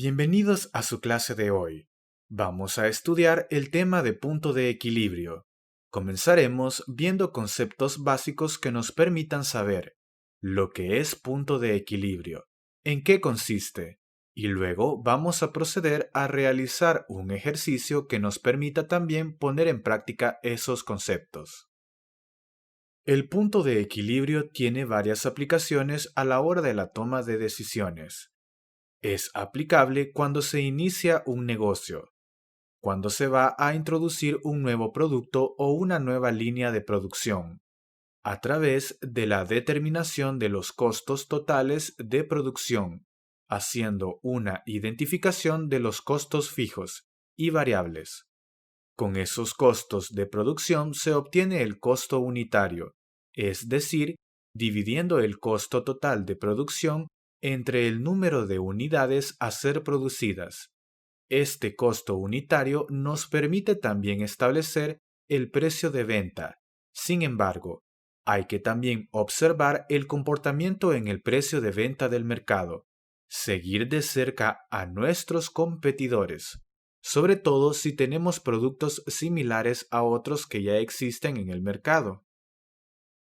Bienvenidos a su clase de hoy. Vamos a estudiar el tema de punto de equilibrio. Comenzaremos viendo conceptos básicos que nos permitan saber lo que es punto de equilibrio, en qué consiste, y luego vamos a proceder a realizar un ejercicio que nos permita también poner en práctica esos conceptos. El punto de equilibrio tiene varias aplicaciones a la hora de la toma de decisiones. Es aplicable cuando se inicia un negocio, cuando se va a introducir un nuevo producto o una nueva línea de producción, a través de la determinación de los costos totales de producción, haciendo una identificación de los costos fijos y variables. Con esos costos de producción se obtiene el costo unitario, es decir, dividiendo el costo total de producción entre el número de unidades a ser producidas. Este costo unitario nos permite también establecer el precio de venta. Sin embargo, hay que también observar el comportamiento en el precio de venta del mercado, seguir de cerca a nuestros competidores, sobre todo si tenemos productos similares a otros que ya existen en el mercado.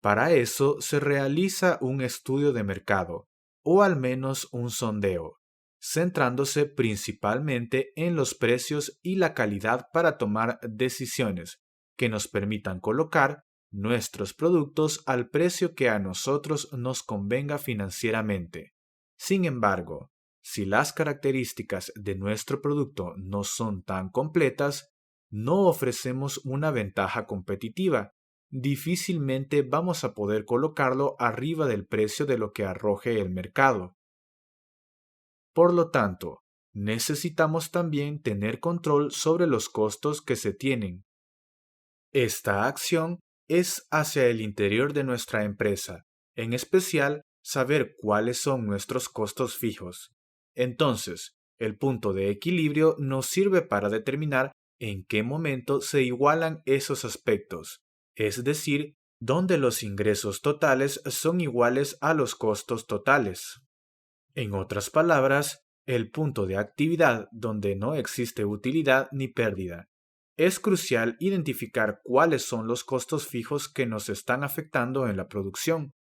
Para eso se realiza un estudio de mercado, o al menos un sondeo, centrándose principalmente en los precios y la calidad para tomar decisiones que nos permitan colocar nuestros productos al precio que a nosotros nos convenga financieramente. Sin embargo, si las características de nuestro producto no son tan completas, no ofrecemos una ventaja competitiva. Difícilmente vamos a poder colocarlo arriba del precio de lo que arroje el mercado. Por lo tanto, necesitamos también tener control sobre los costos que se tienen. Esta acción es hacia el interior de nuestra empresa, en especial saber cuáles son nuestros costos fijos. Entonces, el punto de equilibrio nos sirve para determinar en qué momento se igualan esos aspectos, es decir, dónde los ingresos totales son iguales a los costos totales. En otras palabras, el punto de actividad donde no existe utilidad ni pérdida. Es crucial identificar cuáles son los costos fijos que nos están afectando en la producción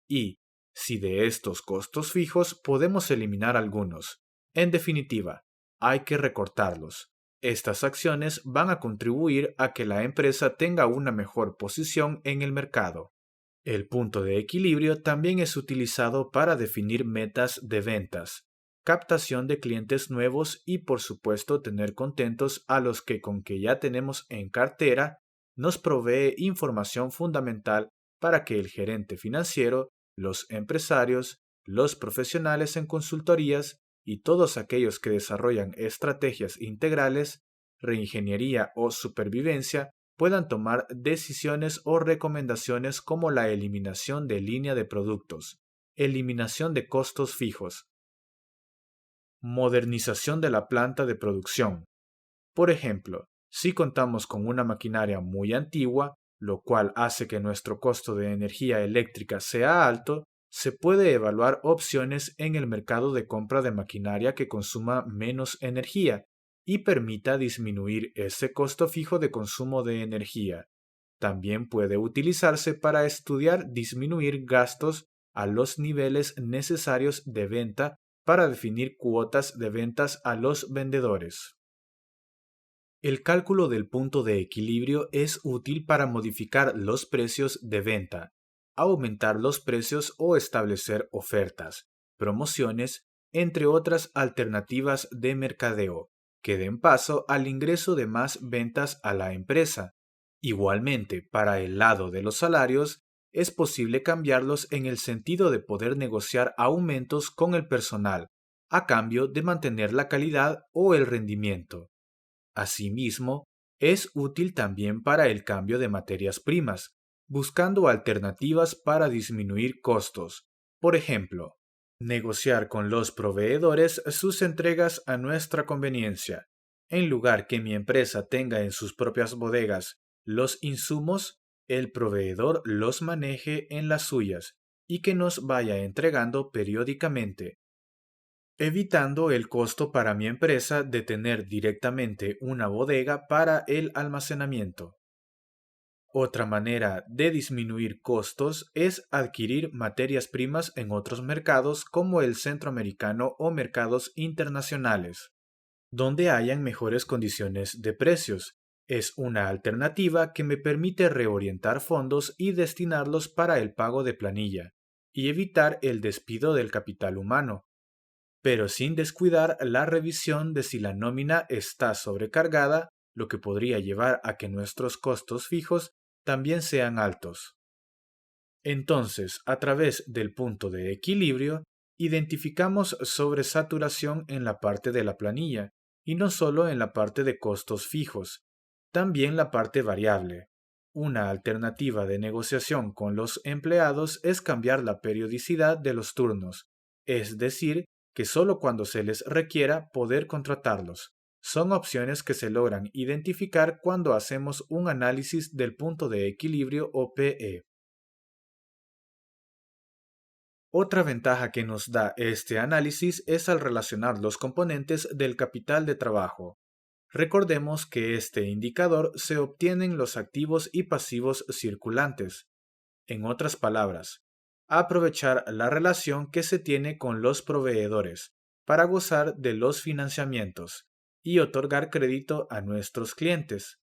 y, si de estos costos fijos podemos eliminar algunos. En definitiva, hay que recortarlos. Estas acciones van a contribuir a que la empresa tenga una mejor posición en el mercado. El punto de equilibrio también es utilizado para definir metas de ventas, captación de clientes nuevos y por supuesto tener contentos a los que con que ya tenemos en cartera nos provee información fundamental para que el gerente financiero, los empresarios, los profesionales en consultorías y todos aquellos que desarrollan estrategias integrales, reingeniería o supervivencia puedan tomar decisiones o recomendaciones como la eliminación de línea de productos, eliminación de costos fijos, modernización de la planta de producción. Por ejemplo, si contamos con una maquinaria muy antigua, lo cual hace que nuestro costo de energía eléctrica sea alto, se puede evaluar opciones en el mercado de compra de maquinaria que consuma menos energía y permita disminuir ese costo fijo de consumo de energía. También puede utilizarse para estudiar disminuir gastos a los niveles necesarios de venta para definir cuotas de ventas a los vendedores. El cálculo del punto de equilibrio es útil para modificar los precios de venta, aumentar los precios o establecer ofertas, promociones, entre otras alternativas de mercadeo, que den paso al ingreso de más ventas a la empresa. Igualmente, para el lado de los salarios, es posible cambiarlos en el sentido de poder negociar aumentos con el personal, a cambio de mantener la calidad o el rendimiento. Asimismo, es útil también para el cambio de materias primas, buscando alternativas para disminuir costos. Por ejemplo, negociar con los proveedores sus entregas a nuestra conveniencia. En lugar que mi empresa tenga en sus propias bodegas los insumos, el proveedor los maneje en las suyas y que nos vaya entregando periódicamente. evitando el costo para mi empresa de tener directamente una bodega para el almacenamiento. Otra manera de disminuir costos es adquirir materias primas en otros mercados como el centroamericano o mercados internacionales, donde hayan mejores condiciones de precios. Es una alternativa que me permite reorientar fondos y destinarlos para el pago de planilla y evitar el despido del capital humano, pero sin descuidar la revisión de si la nómina está sobrecargada, lo que podría llevar a que nuestros costos fijos también sean altos. Entonces, a través del punto de equilibrio, identificamos sobresaturación en la parte de la planilla, y no solo en la parte de costos fijos, también la parte variable. Una alternativa de negociación con los empleados es cambiar la periodicidad de los turnos, es decir, que solo cuando se les requiera poder contratarlos. Son opciones que se logran identificar cuando hacemos un análisis del punto de equilibrio o PE. Otra ventaja que nos da este análisis es al relacionar los componentes del capital de trabajo. Recordemos que este indicador se obtiene en los activos y pasivos circulantes. En otras palabras, aprovechar la relación que se tiene con los proveedores para gozar de los financiamientos y otorgar crédito a nuestros clientes.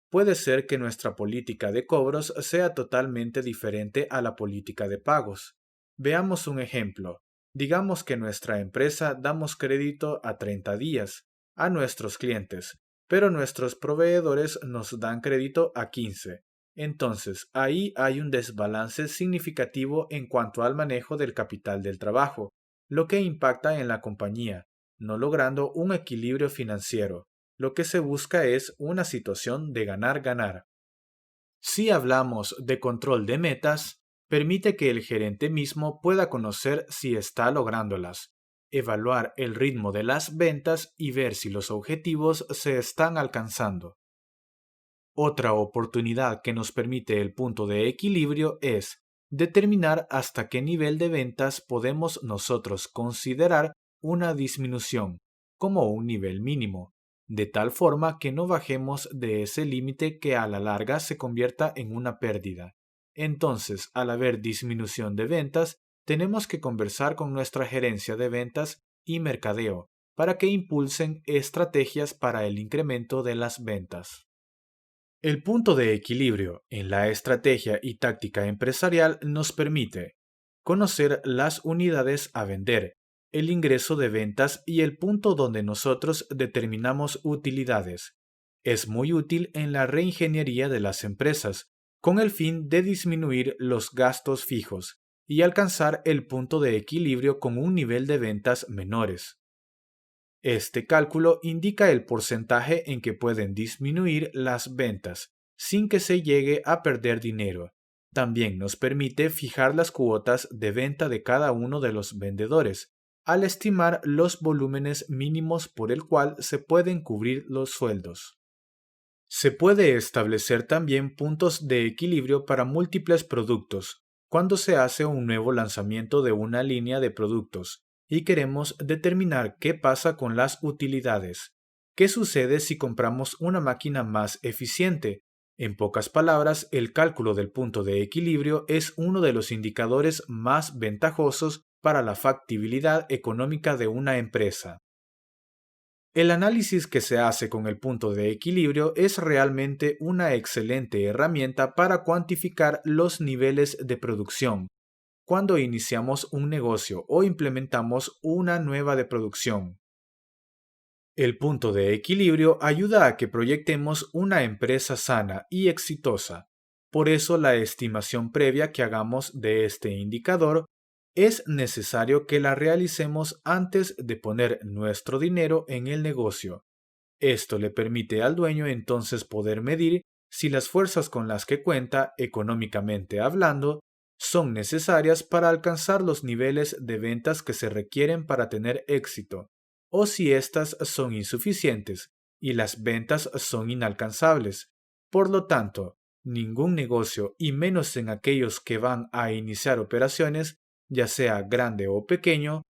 Puede ser que nuestra política de cobros sea totalmente diferente a la política de pagos. Veamos un ejemplo. Digamos que nuestra empresa damos crédito a 30 días a nuestros clientes, pero nuestros proveedores nos dan crédito a 15. Entonces, ahí hay un desbalance significativo en cuanto al manejo del capital del trabajo, lo que impacta en la compañía, no logrando un equilibrio financiero. Lo que se busca es una situación de ganar-ganar. Si hablamos de control de metas, permite que el gerente mismo pueda conocer si está lográndolas, evaluar el ritmo de las ventas y ver si los objetivos se están alcanzando. Otra oportunidad que nos permite el punto de equilibrio es determinar hasta qué nivel de ventas podemos nosotros considerar una disminución, como un nivel mínimo, de tal forma que no bajemos de ese límite que a la larga se convierta en una pérdida. Entonces, al haber disminución de ventas, tenemos que conversar con nuestra gerencia de ventas y mercadeo para que impulsen estrategias para el incremento de las ventas. El punto de equilibrio en la estrategia y táctica empresarial nos permite conocer las unidades a vender, el ingreso de ventas y el punto donde nosotros determinamos utilidades. Es muy útil en la reingeniería de las empresas, con el fin de disminuir los gastos fijos y alcanzar el punto de equilibrio con un nivel de ventas menores. Este cálculo indica el porcentaje en que pueden disminuir las ventas sin que se llegue a perder dinero. También nos permite fijar las cuotas de venta de cada uno de los vendedores, al estimar los volúmenes mínimos por el cual se pueden cubrir los sueldos. Se puede establecer también puntos de equilibrio para múltiples productos, cuando se hace un nuevo lanzamiento de una línea de productos y queremos determinar qué pasa con las utilidades. ¿Qué sucede si compramos una máquina más eficiente? En pocas palabras, el cálculo del punto de equilibrio es uno de los indicadores más ventajosos para la factibilidad económica de una empresa. El análisis que se hace con el punto de equilibrio es realmente una excelente herramienta para cuantificar los niveles de producción cuando iniciamos un negocio o implementamos una nueva de producción. El punto de equilibrio ayuda a que proyectemos una empresa sana y exitosa. Por eso la estimación previa que hagamos de este indicador es necesario que la realicemos antes de poner nuestro dinero en el negocio. Esto le permite al dueño entonces poder medir si las fuerzas con las que cuenta, económicamente hablando, son necesarias para alcanzar los niveles de ventas que se requieren para tener éxito, o si éstas son insuficientes y las ventas son inalcanzables. Por lo tanto, ningún negocio, y menos en aquellos que van a iniciar operaciones, ya sea grande o pequeño,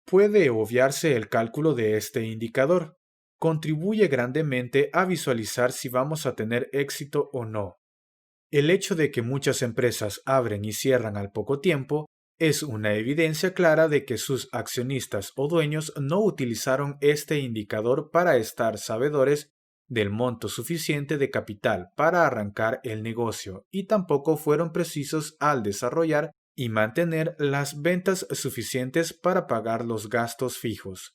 Puede obviarse el cálculo de este indicador. Contribuye grandemente a visualizar si vamos a tener éxito o no. El hecho de que muchas empresas abren y cierran al poco tiempo es una evidencia clara de que sus accionistas o dueños no utilizaron este indicador para estar sabedores del monto suficiente de capital para arrancar el negocio y tampoco fueron precisos al desarrollar y mantener las ventas suficientes para pagar los gastos fijos,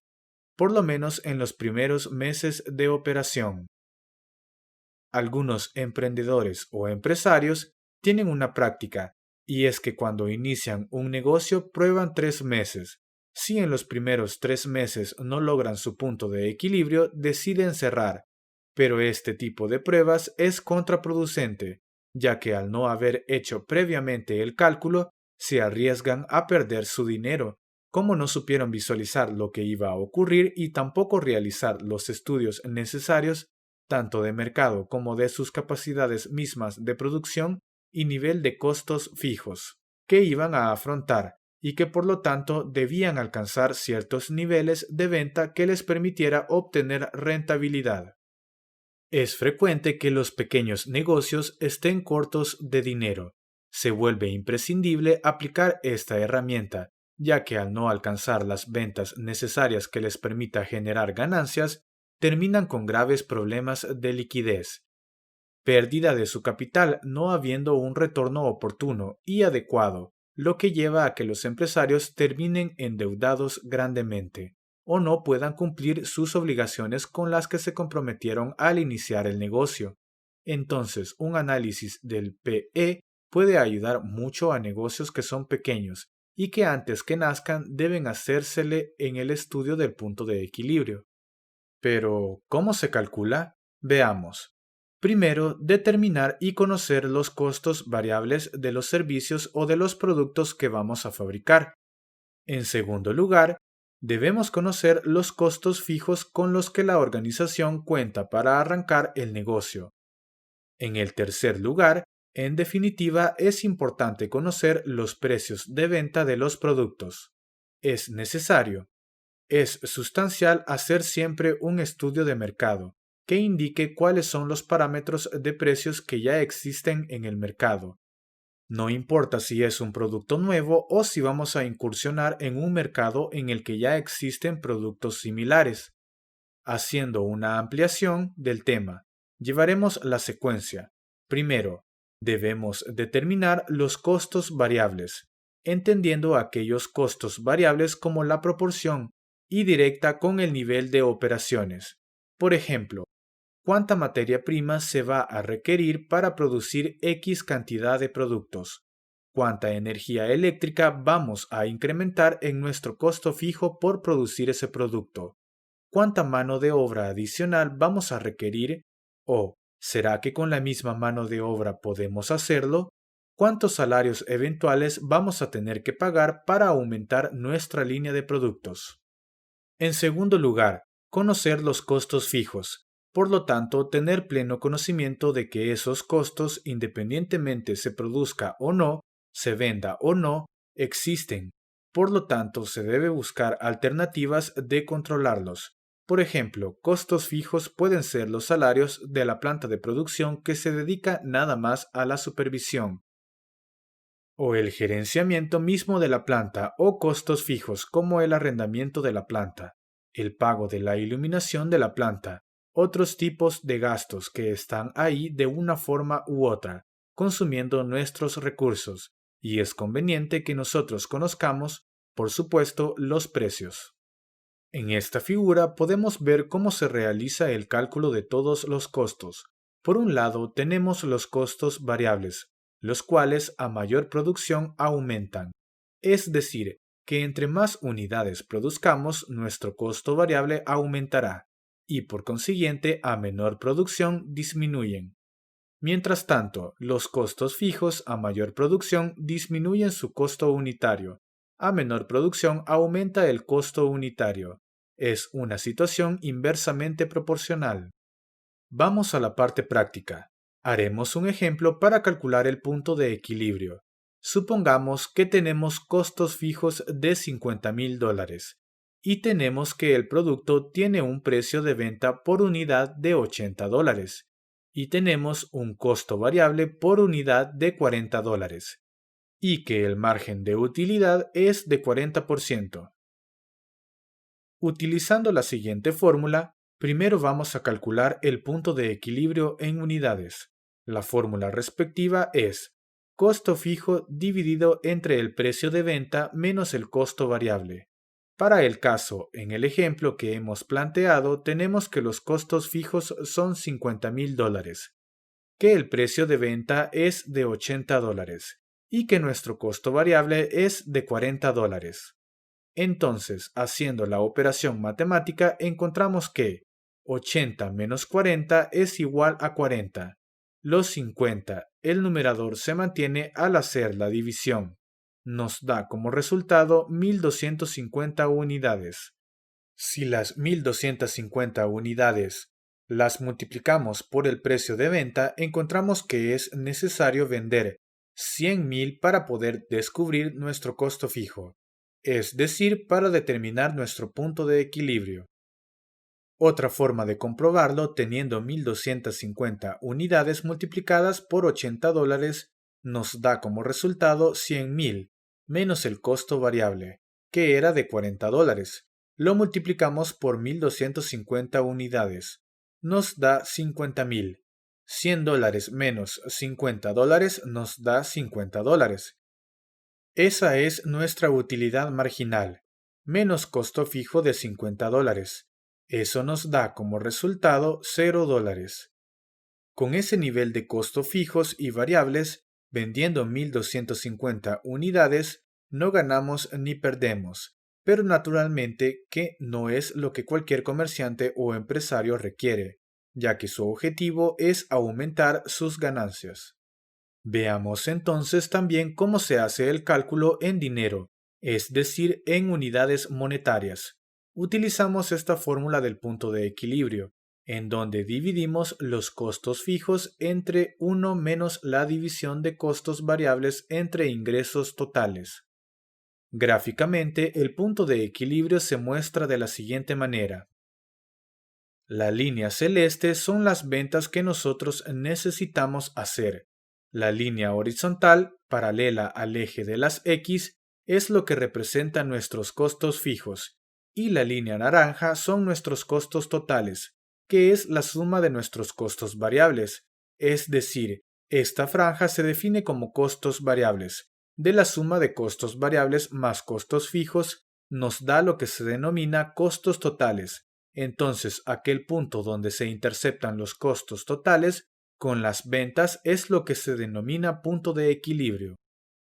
por lo menos en los primeros meses de operación. Algunos emprendedores o empresarios tienen una práctica, y es que cuando inician un negocio prueban 3 meses. Si en los primeros 3 meses no logran su punto de equilibrio, deciden cerrar. Pero este tipo de pruebas es contraproducente, ya que al no haber hecho previamente el cálculo, se arriesgan a perder su dinero. Como no supieron visualizar lo que iba a ocurrir y tampoco realizar los estudios necesarios, tanto de mercado como de sus capacidades mismas de producción y nivel de costos fijos, que iban a afrontar y que por lo tanto debían alcanzar ciertos niveles de venta que les permitiera obtener rentabilidad. Es frecuente que los pequeños negocios estén cortos de dinero. Se vuelve imprescindible aplicar esta herramienta, ya que al no alcanzar las ventas necesarias que les permita generar ganancias, terminan con graves problemas de liquidez, pérdida de su capital no habiendo un retorno oportuno y adecuado, lo que lleva a que los empresarios terminen endeudados grandemente o no puedan cumplir sus obligaciones con las que se comprometieron al iniciar el negocio. Entonces, un análisis del PE puede ayudar mucho a negocios que son pequeños y que antes que nazcan deben hacérsele en el estudio del punto de equilibrio. Pero, ¿cómo se calcula? Veamos. Primero, determinar y conocer los costos variables de los servicios o de los productos que vamos a fabricar. En segundo lugar, debemos conocer los costos fijos con los que la organización cuenta para arrancar el negocio. En el tercer lugar, en definitiva, es importante conocer los precios de venta de los productos. Es necesario. Es sustancial hacer siempre un estudio de mercado que indique cuáles son los parámetros de precios que ya existen en el mercado. No importa si es un producto nuevo o si vamos a incursionar en un mercado en el que ya existen productos similares. Haciendo una ampliación del tema, llevaremos la secuencia. Primero, debemos determinar los costos variables, entendiendo aquellos costos variables como la proporción y directa con el nivel de operaciones. Por ejemplo, ¿cuánta materia prima se va a requerir para producir X cantidad de productos? ¿Cuánta energía eléctrica vamos a incrementar en nuestro costo fijo por producir ese producto? ¿Cuánta mano de obra adicional vamos a requerir? ¿O será que con la misma mano de obra podemos hacerlo? ¿Cuántos salarios eventuales vamos a tener que pagar para aumentar nuestra línea de productos? En segundo lugar, conocer los costos fijos. Por lo tanto, tener pleno conocimiento de que esos costos, independientemente se produzca o no, se venda o no, existen. Por lo tanto, se debe buscar alternativas de controlarlos. Por ejemplo, costos fijos pueden ser los salarios de la planta de producción que se dedica nada más a la supervisión, o el gerenciamiento mismo de la planta o costos fijos como el arrendamiento de la planta, el pago de la iluminación de la planta, otros tipos de gastos que están ahí de una forma u otra, consumiendo nuestros recursos, y es conveniente que nosotros conozcamos, por supuesto, los precios. En esta figura podemos ver cómo se realiza el cálculo de todos los costos. Por un lado tenemos los costos variables, los cuales a mayor producción aumentan. Es decir, que entre más unidades produzcamos, nuestro costo variable aumentará, y por consiguiente a menor producción disminuyen. Mientras tanto, los costos fijos a mayor producción disminuyen su costo unitario. A menor producción aumenta el costo unitario. Es una situación inversamente proporcional. Vamos a la parte práctica. Haremos un ejemplo para calcular el punto de equilibrio. Supongamos que tenemos costos fijos de $50,000 y tenemos que el producto tiene un precio de venta por unidad de $80 y tenemos un costo variable por unidad de $40 y que el margen de utilidad es de 40%. Utilizando la siguiente fórmula, primero vamos a calcular el punto de equilibrio en unidades. La fórmula respectiva es costo fijo dividido entre el precio de venta menos el costo variable. Para el caso, en el ejemplo que hemos planteado, tenemos que los costos fijos son $50,000, que el precio de venta es de $80 y que nuestro costo variable es de $40. Entonces, haciendo la operación matemática, encontramos que 80 menos 40 es igual a 40. Los 50, el numerador se mantiene al hacer la división. Nos da como resultado 1250 unidades. Si las 1250 unidades las multiplicamos por el precio de venta, encontramos que es necesario vender 100,000 para poder descubrir nuestro costo fijo, es decir, para determinar nuestro punto de equilibrio. Otra forma de comprobarlo, teniendo 1250 unidades multiplicadas por $80, nos da como resultado 100,000 menos el costo variable, que era de $40. Lo multiplicamos por 1250 unidades. Nos da 50,000. $100 menos $50 nos da $50. Esa es nuestra utilidad marginal, menos costo fijo de $50. Eso nos da como resultado $0. Con ese nivel de costos fijos y variables, vendiendo 1250 unidades, no ganamos ni perdemos, pero naturalmente que no es lo que cualquier comerciante o empresario requiere, ya que su objetivo es aumentar sus ganancias. Veamos entonces también cómo se hace el cálculo en dinero, es decir, en unidades monetarias. Utilizamos esta fórmula del punto de equilibrio, en donde dividimos los costos fijos entre 1 menos la división de costos variables entre ingresos totales. Gráficamente, el punto de equilibrio se muestra de la siguiente manera. La línea celeste son las ventas que nosotros necesitamos hacer. La línea horizontal, paralela al eje de las X, es lo que representa nuestros costos fijos, y la línea naranja son nuestros costos totales, que es la suma de nuestros costos variables, es decir, esta franja se define como costos variables. De la suma de costos variables más costos fijos nos da lo que se denomina costos totales. Entonces, aquel punto donde se interceptan los costos totales con las ventas es lo que se denomina punto de equilibrio.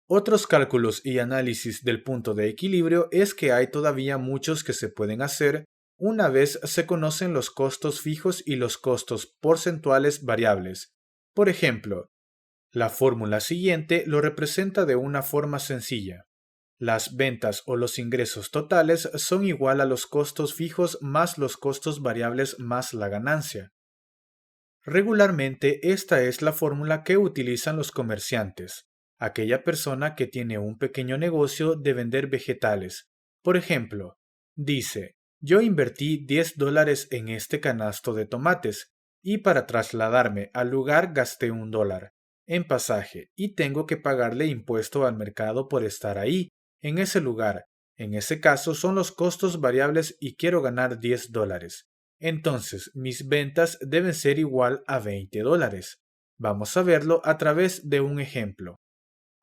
Otros cálculos y análisis del punto de equilibrio es que hay todavía muchos que se pueden hacer una vez se conocen los costos fijos y los costos porcentuales variables. Por ejemplo, la fórmula siguiente lo representa de una forma sencilla. Las ventas o los ingresos totales son igual a los costos fijos más los costos variables más la ganancia. Regularmente esta es la fórmula que utilizan los comerciantes, aquella persona que tiene un pequeño negocio de vender vegetales. Por ejemplo, dice, yo invertí $10 en este canasto de tomates y para trasladarme al lugar gasté $1 en pasaje y tengo que pagarle impuesto al mercado por estar ahí, en ese lugar. En ese caso son los costos variables y quiero ganar $10. Entonces, mis ventas deben ser igual a $20. Vamos a verlo a través de un ejemplo.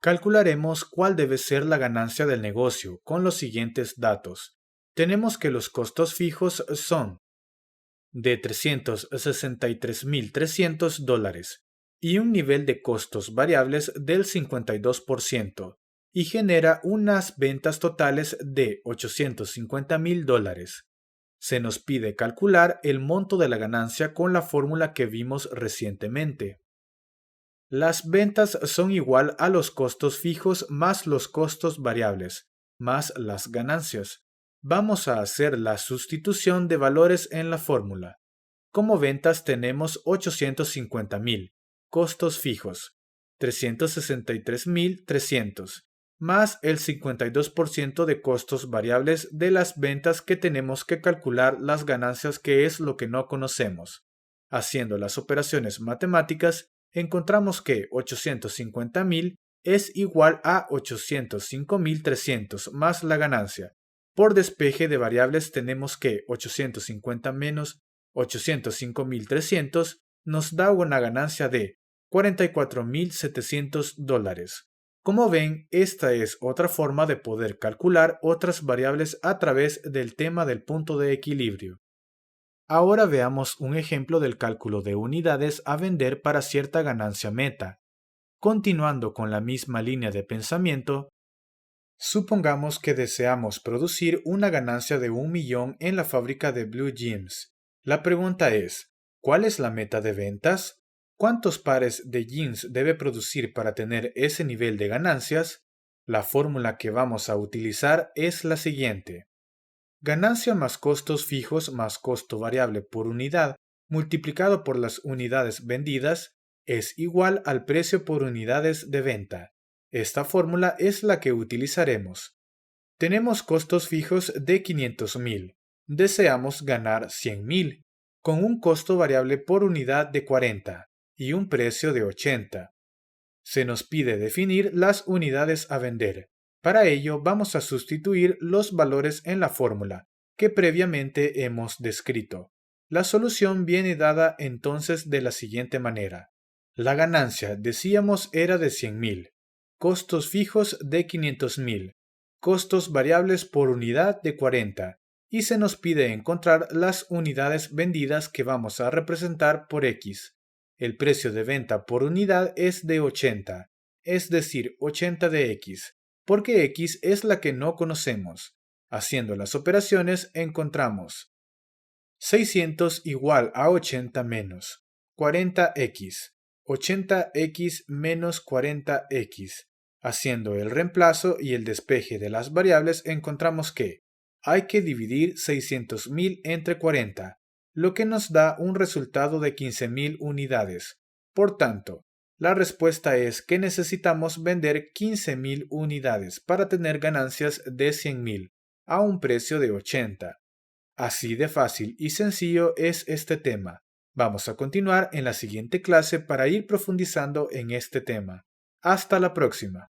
Calcularemos cuál debe ser la ganancia del negocio con los siguientes datos. Tenemos que los costos fijos son de $363,300 y un nivel de costos variables del 52% y genera unas ventas totales de $850,000. Se nos pide calcular el monto de la ganancia con la fórmula que vimos recientemente. Las ventas son igual a los costos fijos más los costos variables, más las ganancias. Vamos a hacer la sustitución de valores en la fórmula. Como ventas tenemos 850,000, costos fijos, 363,300, más el 52% de costos variables de las ventas que tenemos que calcular las ganancias, que es lo que no conocemos. Haciendo las operaciones matemáticas, encontramos que 850.000 es igual a 805.300 más la ganancia. Por despeje de variables tenemos que 850 menos 805.300 nos da una ganancia de $44.700. Como ven, esta es otra forma de poder calcular otras variables a través del tema del punto de equilibrio. Ahora veamos un ejemplo del cálculo de unidades a vender para cierta ganancia meta. Continuando con la misma línea de pensamiento, supongamos que deseamos producir una ganancia de 1.000.000 en la fábrica de Blue Jeans. La pregunta es, ¿cuál es la meta de ventas? ¿Cuántos pares de jeans debe producir para tener ese nivel de ganancias? La fórmula que vamos a utilizar es la siguiente. Ganancia más costos fijos más costo variable por unidad multiplicado por las unidades vendidas es igual al precio por unidades de venta. Esta fórmula es la que utilizaremos. Tenemos costos fijos de 500.000. Deseamos ganar 100.000, con un costo variable por unidad de 40 y un precio de 80. Se nos pide definir las unidades a vender. Para ello vamos a sustituir los valores en la fórmula que previamente hemos descrito. La solución viene dada entonces de la siguiente manera. La ganancia, decíamos, era de 100.000, costos fijos de 500.000, costos variables por unidad de 40, y se nos pide encontrar las unidades vendidas que vamos a representar por X. El precio de venta por unidad es de 80, es decir, 80 de X, porque X es la que no conocemos. Haciendo las operaciones encontramos 600 igual a 80 menos 40X, 80X menos 40X. Haciendo el reemplazo y el despeje de las variables encontramos que hay que dividir 600.000 entre 40, lo que nos da un resultado de 15.000 unidades. Por tanto, la respuesta es que necesitamos vender 15.000 unidades para tener ganancias de 100.000 a un precio de 80. Así de fácil y sencillo es este tema. Vamos a continuar en la siguiente clase para ir profundizando en este tema. Hasta la próxima.